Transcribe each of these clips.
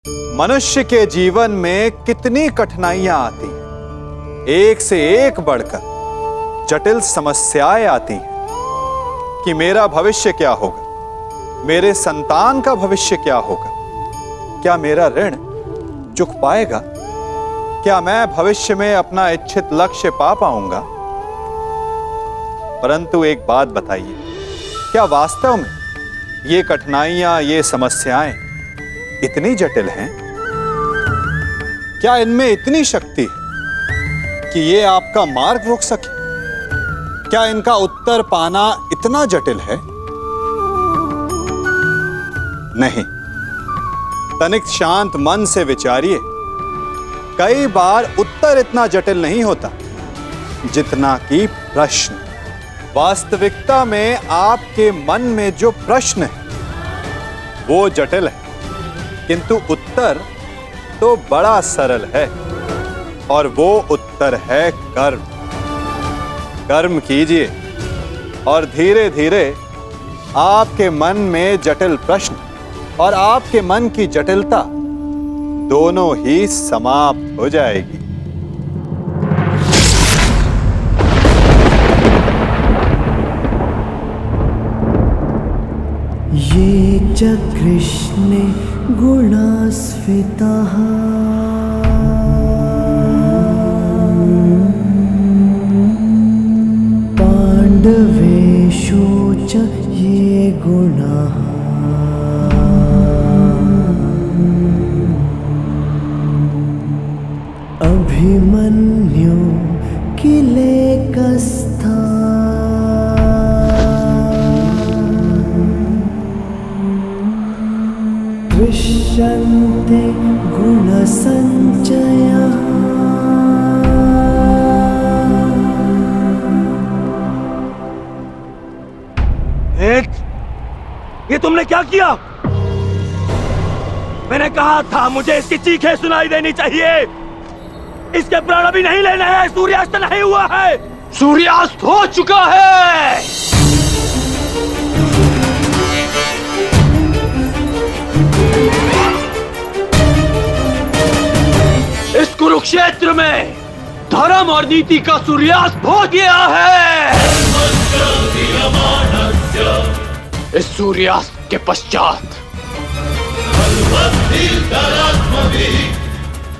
मनुष्य के जीवन में कितनी कठिनाइयां आती हैं, एक से एक बढ़कर जटिल समस्याएं आती हैं कि मेरा भविष्य क्या होगा, मेरे संतान का भविष्य क्या होगा, क्या मेरा ऋण चुक पाएगा, क्या मैं भविष्य में अपना इच्छित लक्ष्य पा पाऊंगा। परंतु एक बात बताइए, क्या वास्तव में ये कठिनाइयां, ये समस्याएं इतनी जटिल हैं? क्या इनमें इतनी शक्ति है कि ये आपका मार्ग रोक सके? क्या इनका उत्तर पाना इतना जटिल है? नहीं, तनिक शांत मन से विचारिए। कई बार उत्तर इतना जटिल नहीं होता जितना कि प्रश्न। वास्तविकता में आपके मन में जो प्रश्न है वो जटिल है, किंतु उत्तर तो बड़ा सरल है, और वो उत्तर है कर्म। कर्म कीजिए और धीरे धीरे आपके मन में जटिल प्रश्न और आपके मन की जटिलता दोनों ही समाप्त हो जाएगी। ये च कृष्णे गुणास्फिताः पाण्डवेषु च ये गुणाः अभिमन्यु किलेकस्था दृश्यन्ते गुणसञ्चयः। ये तुमने क्या किया? मैंने कहा था मुझे इसकी चीखें सुनाई देनी चाहिए। इसके प्राण अभी नहीं लेने हैं। सूर्यास्त नहीं हुआ है। सूर्यास्त हो चुका है। इस कुरुक्षेत्र में धर्म और नीति का सूर्यास्त हो गया है। इस सूर्यास्त के पश्चात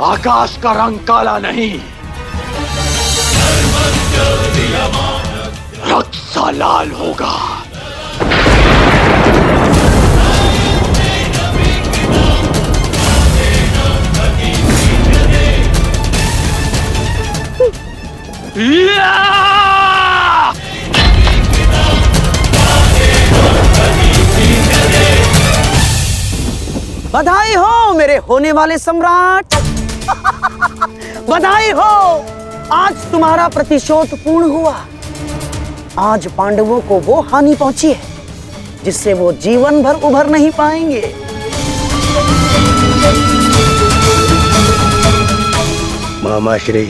आकाश का रंग काला नहीं, रक्त सा लाल होगा। बधाई हो मेरे होने वाले सम्राट। बधाई हो, आज तुम्हारा प्रतिशोध पूर्ण हुआ। आज पांडवों को वो हानि पहुंची है जिससे वो जीवन भर उभर नहीं पाएंगे। मामा श्री,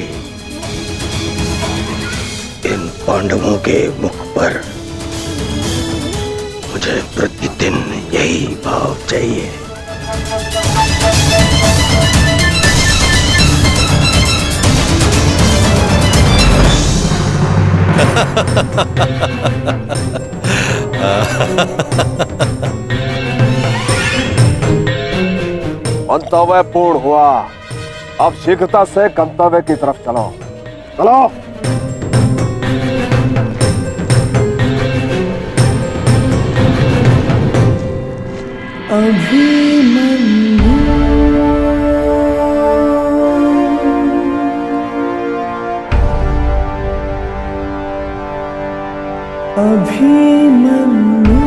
इन पांडवों के मुख पर मुझे प्रतिदिन यही भाव चाहिए। मंतव्य पूर्ण हुआ। अब शीघ्रता से गंतव्य की तरफ चलो। चलो। अभिमन्यु अभिमन्यु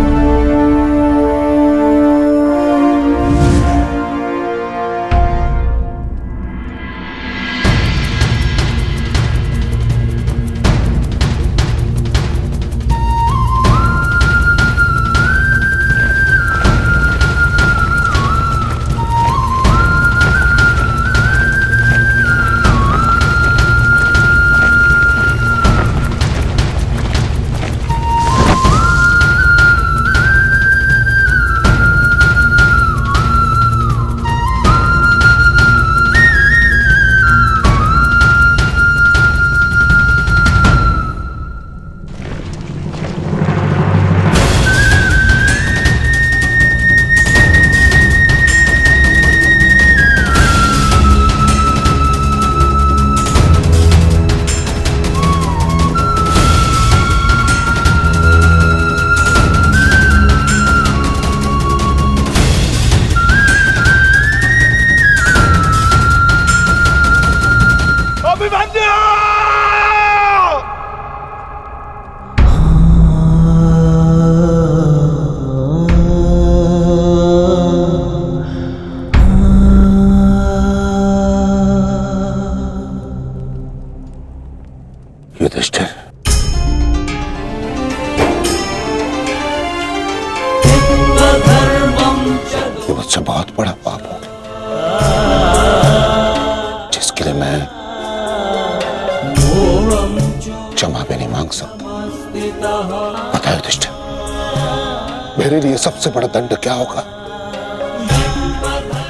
मेरे लिए सबसे बड़ा दंड क्या होगा?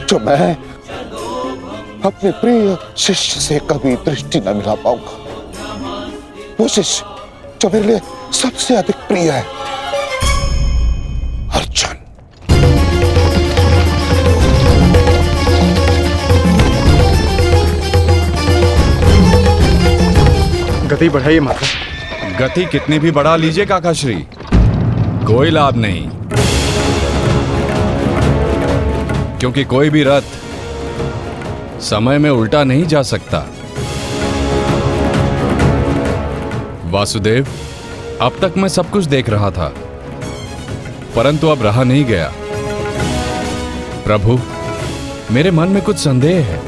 जो मैं अपने प्रिय शिष्य से कभी दृष्टि न मिला पाऊंगा। वो शिष्य जो मेरे लिए सबसे अधिक प्रिय है, अर्जुन। गति बढ़ाइए माता। गति कितनी भी बढ़ा लीजिए काकाश्री, कोई लाभ नहीं, क्योंकि कोई भी रथ समय में उल्टा नहीं जा सकता। वासुदेव, अब तक मैं सब कुछ देख रहा था, परंतु अब रहा नहीं गया। प्रभु, मेरे मन में कुछ संदेह है।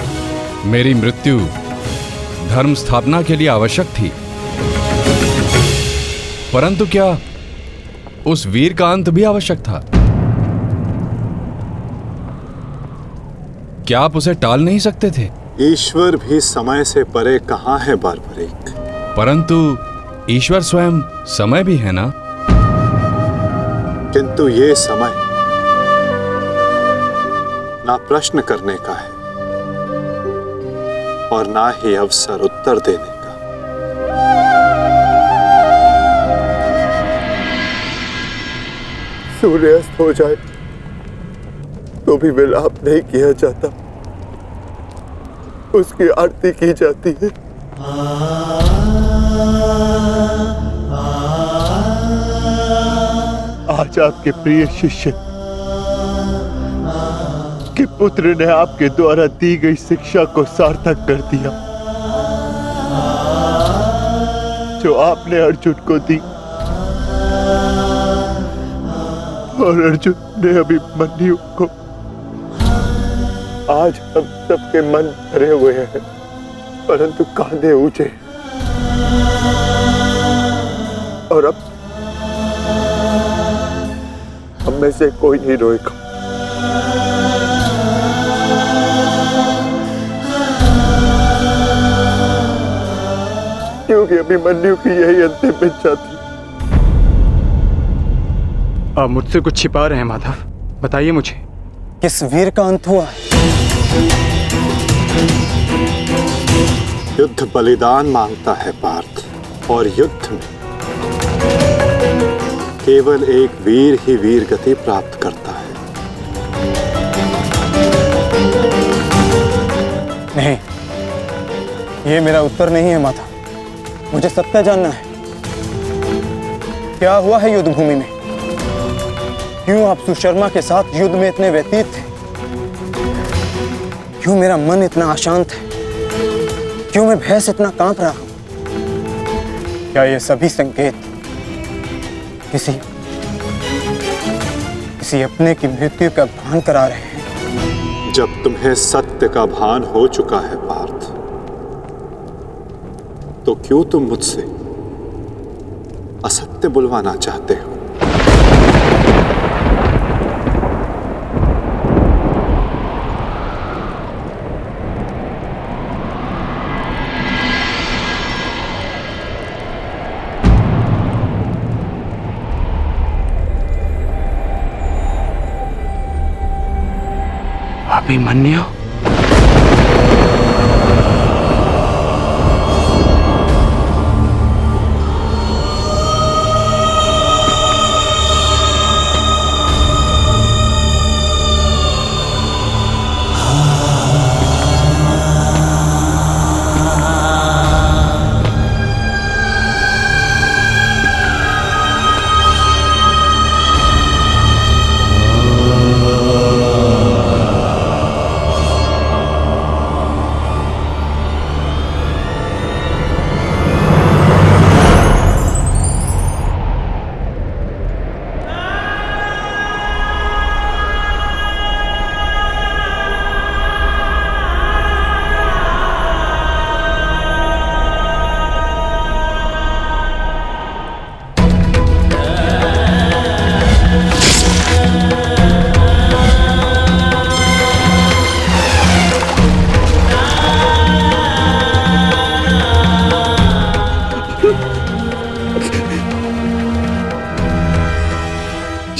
मेरी मृत्यु धर्म स्थापना के लिए आवश्यक थी, परंतु क्या उस वीर का अंत भी आवश्यक था? क्या आप उसे टाल नहीं सकते थे? ईश्वर भी समय से परे कहाँ है बारबरीक? परंतु ईश्वर स्वयं समय भी है ना? किंतु ये समय ना प्रश्न करने का है और ना ही अवसर उत्तर देने का। सूर्यास्त हो जाए तो भी विलाप नहीं किया जाता, उसकी आरती की जाती है। आज आपके प्रिय शिष्य के पुत्र ने आपके द्वारा दी गई शिक्षा को सार्थक कर दिया, जो आपने अर्जुन को दी, और अर्जुन ने अभिमन्यु को। आज हम सबके मन भरे हुए हैं, परंतु कांधे ऊंचे, और अब हम में से कोई नहीं रोएगा। क्योंकि अभिमन्यु की यही अंतिम इच्छा थी। आप मुझसे कुछ छिपा रहे हैं माधव, बताइए मुझे। किस वीर का अंत हुआ? युद्ध बलिदान मांगता है पार्थ, और युद्ध में केवल एक वीर ही वीर गति प्राप्त करता है। नहीं, ये मेरा उत्तर नहीं है माता। मुझे सत्य जानना है। क्या हुआ है युद्ध भूमि में? क्यों आप सुशर्मा के साथ युद्ध में इतने व्यतीत थे? क्यों मेरा मन इतना अशांत है? क्यों मैं भय से इतना कांप रहा हूं? क्या ये सभी संकेत किसी अपने की मृत्यु का भान करा रहे हैं? जब तुम्हें सत्य का भान हो चुका है पार्थ, तो क्यों तुम मुझसे असत्य बुलवाना चाहते हो? अभिमन्यु?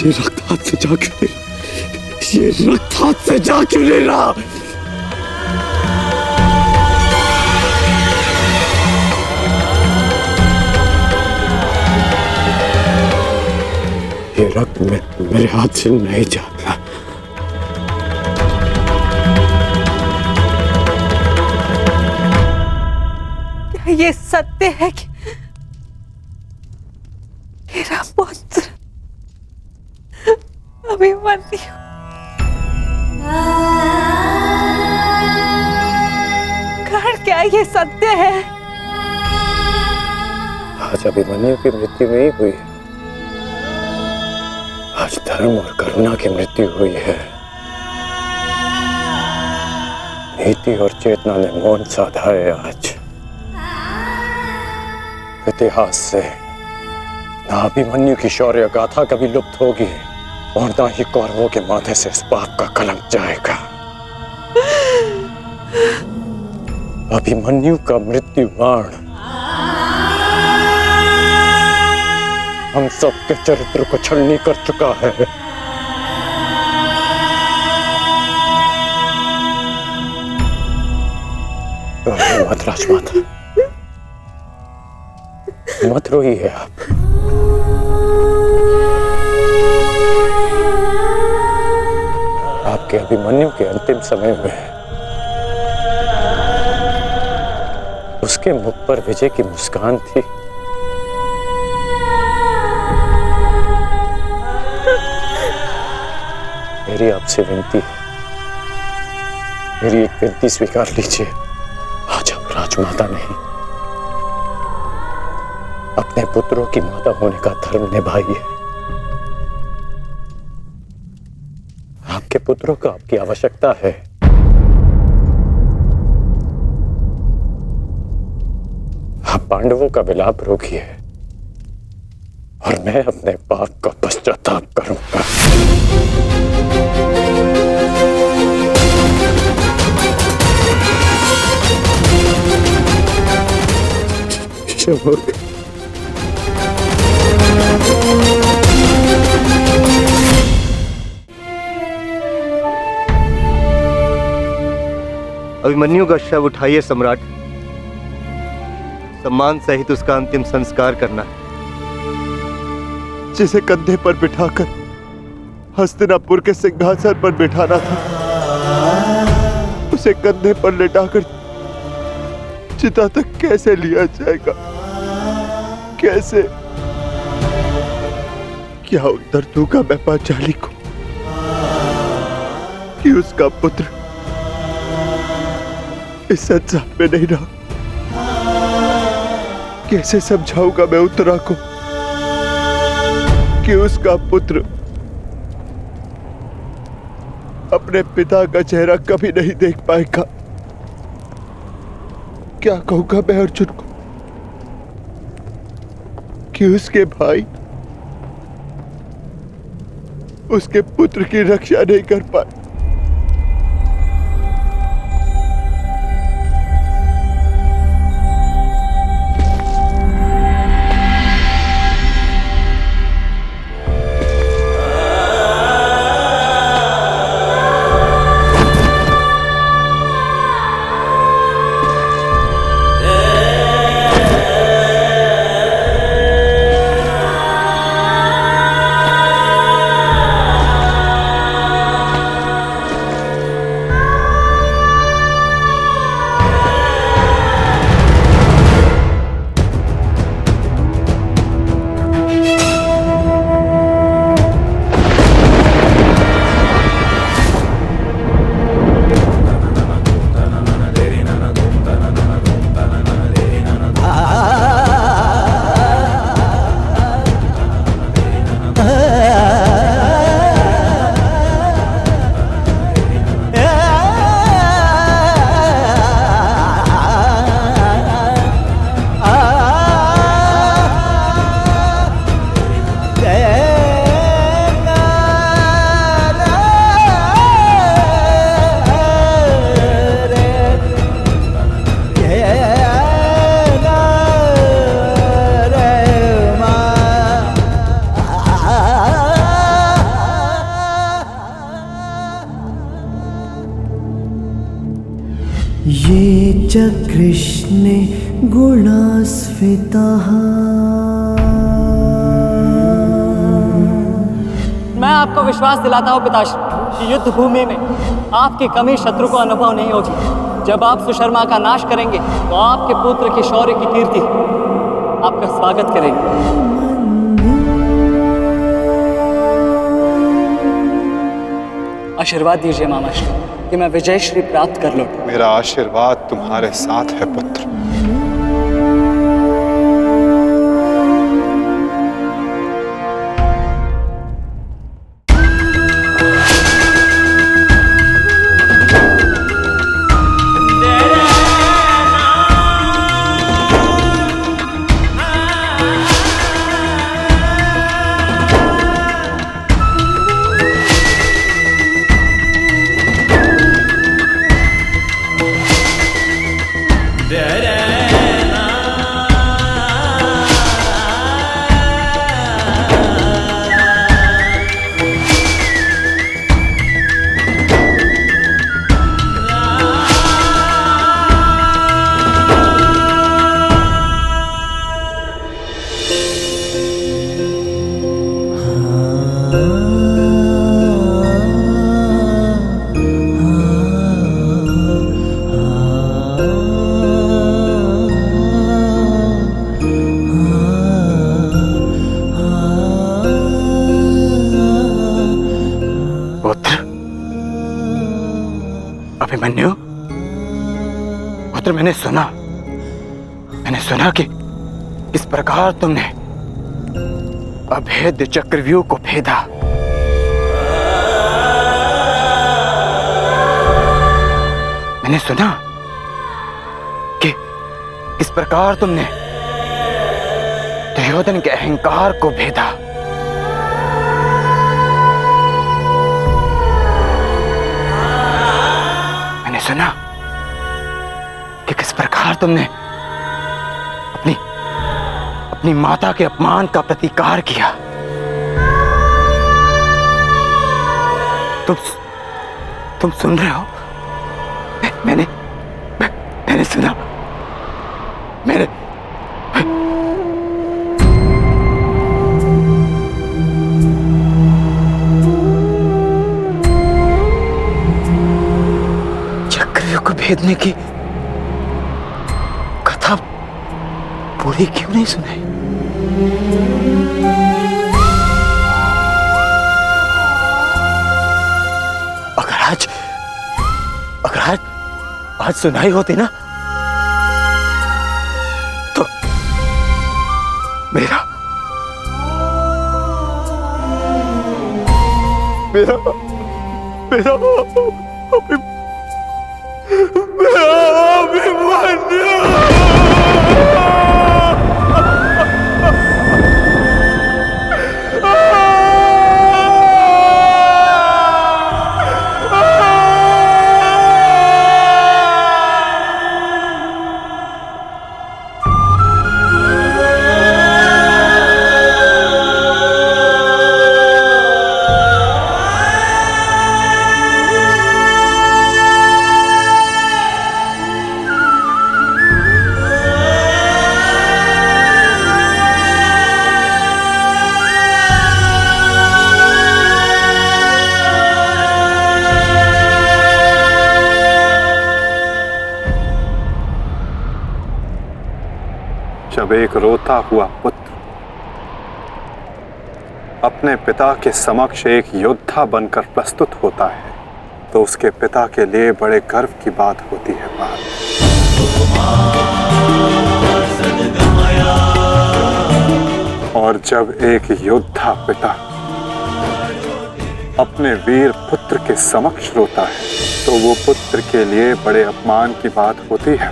ये रक्त हाथ से जा क्यों नहीं रहा? ये रक्त हाथ से जा क्यों नहीं रहा? ये रक्त मेरे हाथ से नहीं जाता। क्या ये सत्य है कि मेरा पुत्र अभिमन्यु कर्ण, क्या ये सत्य है? आज अभिमन्यु की मृत्यु नहीं हुई है, आज धर्म और करुणा की मृत्यु हुई है। नीति और चेतना ने मौन साधा है। आज इतिहास से ना अभिमन्यु की शौर्य गाथा कभी लुप्त होगी और ना ही कौरवों के माथे से इस पाप का कलंक जाएगा। अभिमन्यु का मृत्यु बाण हम सबके चरित्र को छलनी कर चुका है। मत राजमाता, मत रोइए आप। आपके अभिमन्यु के अंतिम समय में उसके मुख पर विजय की मुस्कान थी। मेरी आपसे विनती है, मेरी एक विनती स्वीकार लीजिए। आज आप राजमाता नहीं, अपने पुत्रों की माता होने का धर्म निभाइए। आपके पुत्रों को आपकी आवश्यकता है। आप पांडवों का विलाप रोकिए और मैं अपने पाप का पश्चाताप करूंगा। अभिमन्यु का शव उठाइए सम्राट, सम्मान सहित उसका अंतिम संस्कार करना है। जिसे कंधे पर बिठाकर हस्तिनापुर के सिंहासन पर बिठाना था, उसे कंधे पर लेटाकर चिता तक कैसे लिया जाएगा? कैसे? क्या उत्तर दूंगा मैं पांचाली को कि उसका पुत्र इस संसार में नहीं रहा? कैसे समझाऊंगा मैं उत्तरा को कि उसका पुत्र अपने पिता का चेहरा कभी नहीं देख पाएगा? क्या कहूंगा मैं अर्जुन को कि उसके भाई उसके पुत्र की रक्षा नहीं कर पाए? ये च कृष्णे गुणास्फिताः। मैं आपको विश्वास दिलाता हूँ पिताश्री कि युद्ध भूमि में आपकी कमी शत्रु को अनुभव नहीं होगी। जब आप सुशर्मा का नाश करेंगे तो आपके पुत्र की शौर्य की कीर्ति आपका स्वागत करेगी। आशीर्वाद दीजिए मामाश्री कि मैं विजयश्री प्राप्त कर लूं। मेरा आशीर्वाद तुम्हारे साथ है पुत्र। अभिमन्यु, पुत्र मैंने सुना कि किस प्रकार तुमने अभेद्य चक्रव्यूह को भेदा। मैंने सुना कि किस प्रकार तुमने दुर्योधन के अहंकार को भेदा। सुना कि किस प्रकार तुमने अपनी माता के अपमान का प्रतिकार किया। तुम सुन रहे हो? मैंने सुना। मेरे को भेदने की कथा पूरी क्यों नहीं सुनाई? अगर आज सुनाई होती ना तो मेरा जब एक रोता हुआ पुत्र अपने पिता के समक्ष एक योद्धा बनकर प्रस्तुत होता है तो उसके पिता के लिए बड़े गर्व की बात होती है। और जब एक योद्धा पिता अपने वीर पुत्र के समक्ष रोता है तो वो पुत्र के लिए बड़े अपमान की बात होती है।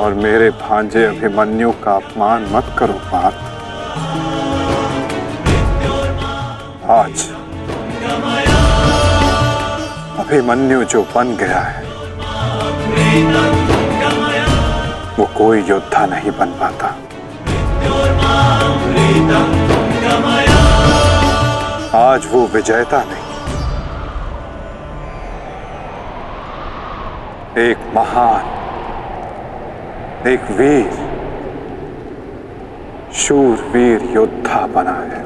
और मेरे भांजे अभिमन्यु का अपमान मत करो पार्थ। आज अभिमन्यु जो बन गया है वो कोई योद्धा नहीं बन पाता। आज वो विजेता नहीं, एक महान, एक वीर, शूरवीर योद्धा बना है।